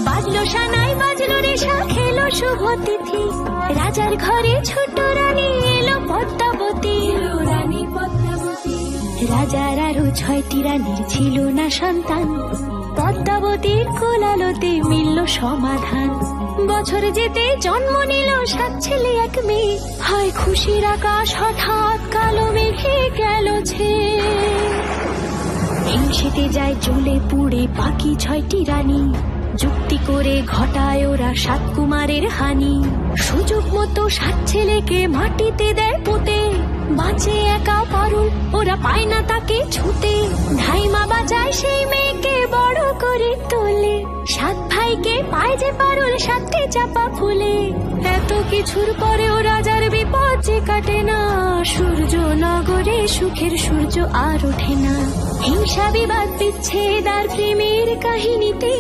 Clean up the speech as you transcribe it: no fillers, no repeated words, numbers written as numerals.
বাজলো সানাই বাজলো রেশা খেলো শুভ তিথি, রাজার ঘরে ছোট রানী এলো পদ্মাবতী। রানী পদ্মাবতী। রাজার আরো 6টি রানীর ছিল না সন্তান, পদ্মাবতীর কোলালোতে মিলল সমাধান। বছর যেতে জন্ম নিল 7 ছেলে 1 মেয়ে, হয় খুশির আকাশ হঠাৎ কালো মেঘে গেল ছেয়ে। হিংসেতে যায় জ্বলে পুড়ে বাকি 6টি রানী, যুক্তি করে ঘটায় ওরা 7 কুমারের হানি। সুযোগ মতো 7 ছেলেকে মাটিতে দেয় পুঁতে, বাঁচে একা পারুল ওরা পায় না তাকে ছুতে। ধাইমা বাজায় সেই মেয়েকে বড় করে তোলে, 7 ভাইকে পায় যে পারুল 7টি চাপা ফুলে। এত কিছুর পরেও রাজার বিপদ যে কাটে না, সূর্য নগরে সুখের সূর্য আর ওঠে না। হিংসা বিবাদ বিচ্ছেদ আর প্রেমের কাহিনীতে